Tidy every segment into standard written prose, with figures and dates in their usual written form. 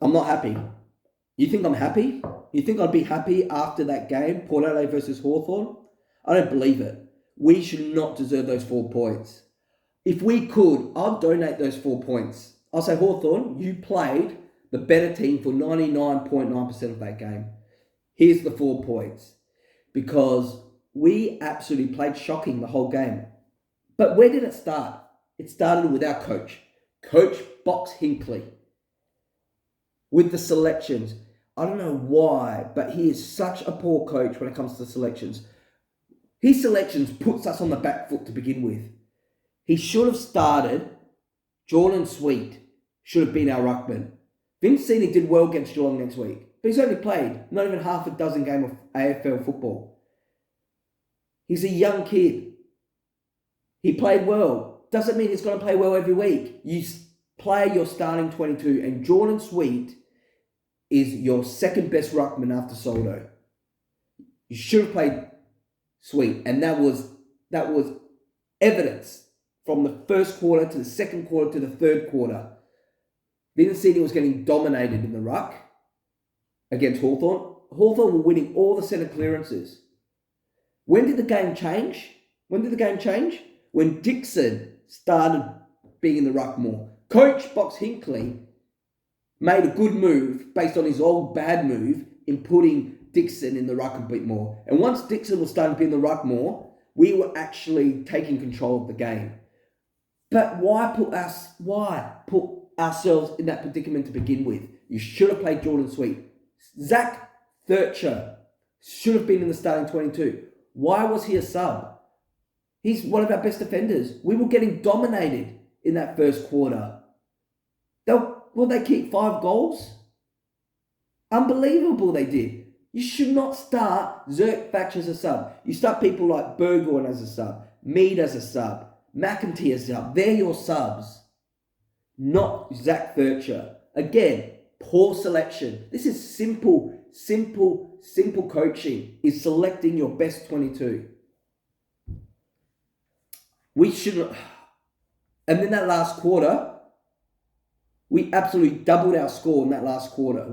I'm not happy. You think I'm happy? You think I'd be happy after that game, Port Adelaide versus Hawthorn? I don't believe it. We should not deserve those 4 points. If we could, I'd donate those 4 points. I'll say, Hawthorn, you played the better team for 99.9% of that game. Here's the 4 points. Because we absolutely played shocking the whole game. But where did it start? It started with our coach, Coach Box Hinkley. With the selections, I don't know why, but he is such a poor coach when it comes to selections. His selections puts us on the back foot to begin with. He should have started Jordan Sweet, should have been our ruckman. Vincini did well against Geelong next week, but he's only played not even half a dozen games of AFL football. He's a young kid. He played well. Doesn't mean he's going to play well every week. You play your starting 22, and Jordan Sweet is your second best ruckman after Soldo. You should have played Sweet, and that was evidence from the first quarter to the second quarter to the third quarter. Vincini was getting dominated in the ruck against Hawthorn. Hawthorn were winning all the centre clearances. When did the game change? When Dixon started being in the ruck more. Coach Box Hinkley made a good move based on his old bad move in putting Dixon in the ruck a bit more. And once Dixon was starting to be in the ruck more, we were actually taking control of the game. But why put ourselves in that predicament to begin with? You should have played Jordan Sweet. Zach Thurcher should have been in the starting 22. Why was he a sub? He's one of our best defenders. We were getting dominated in that first quarter. They keep 5 goals? Unbelievable they did. You should not start Zerk Thatcher as a sub. You start people like Burgoyne as a sub, Mead as a sub, McEntee as a sub. They're your subs. Not Zach Thurcher. Again, poor selection. This is simple coaching. Is selecting your best 22. We should. And then that last quarter, we absolutely doubled our score in that last quarter.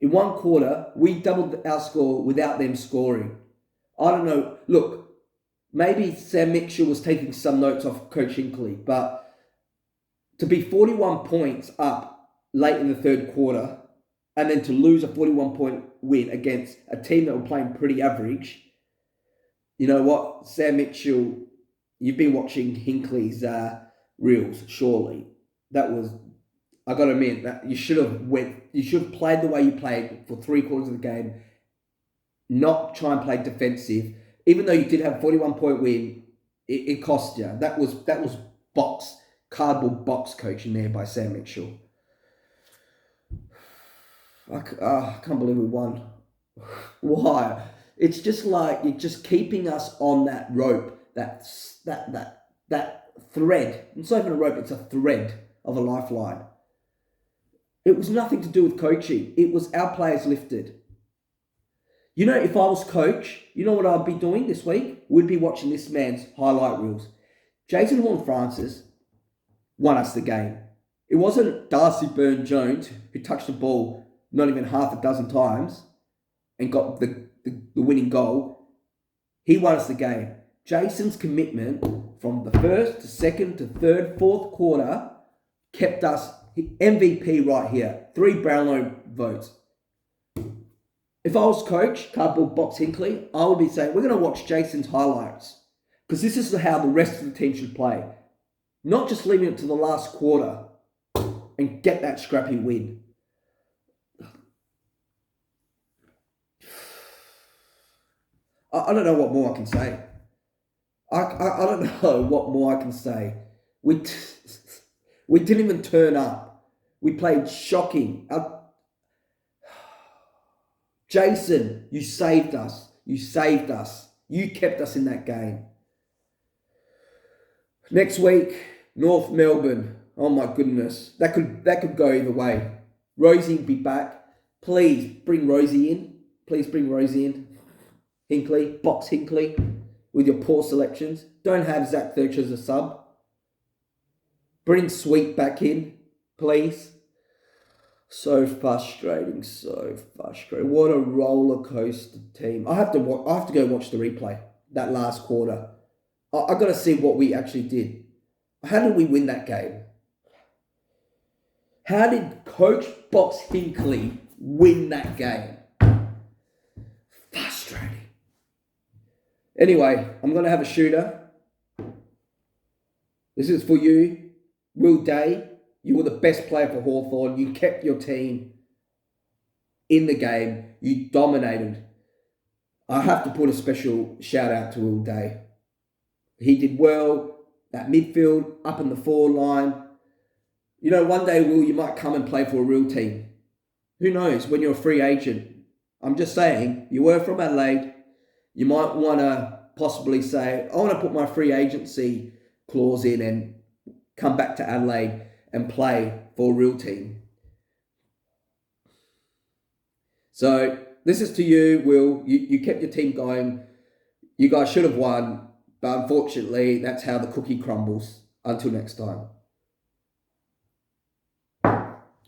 In one quarter, we doubled our score without them scoring. I don't know. Look, maybe Sam Mitchell was taking some notes off Coach Hinkley, but to be 41 points up late in the third quarter and then to lose a 41-point win against a team that were playing pretty average, you know what? Sam Mitchell, you've been watching Hinkley's reels, surely. That was, I got to admit, that you should have played the way you played for 3/4 of the game, not try and play defensive. Even though you did have a 41-point win, it cost you. That was cardboard box coaching there by Sam Mitchell. I can't believe we won. Why? It's just like you're just keeping us on that rope, that thread. It's not even a rope, it's a thread of a lifeline. It was nothing to do with coaching. It was our players lifted. You know, if I was coach, you know what I'd be doing this week? We'd be watching this man's highlight reels. Jason Horne Francis won us the game. It wasn't Darcy Byrne-Jones who touched the ball not even half a dozen times and got the winning goal. He won us the game. Jason's commitment from the first to second to third, fourth quarter kept us MVP right here. 3 Brownlow votes. If I was coach, cardboard box Hinkley, I would be saying, we're going to watch Jason's highlights because this is how the rest of the team should play. Not just leaving it to the last quarter and get that scrappy win. I don't know what more I can say. I don't know what more I can say. We didn't even turn up. We played shocking. Jason, you saved us. You kept us in that game. Next week, North Melbourne. Oh my goodness. That could go either way. Rosie will be back. Please bring Rosie in. Hinkley, box Hinkley, with your poor selections. Don't have Zach Thurcher as a sub. Bring Sweet back in. please. So frustrating, so frustrating. What a roller coaster team. I have to go watch the replay. That last quarter. I got to see what we actually did. How did we win that game? How did Coach Box Hinkley win that game? Frustrating. Anyway, I'm going to have a shooter. This is for you, Will Day. You were the best player for Hawthorn. You kept your team in the game. You dominated. I have to put a special shout out to Will Day. He did well. That midfield, up in the forward line. You know, one day, Will, you might come and play for a real team. Who knows, when you're a free agent. I'm just saying, you were from Adelaide. You might want to possibly say, I want to put my free agency clause in and come back to Adelaide and play for a real team. So this is to you, Will. You kept your team going. You guys should have won, but unfortunately, that's how the cookie crumbles. Until next time.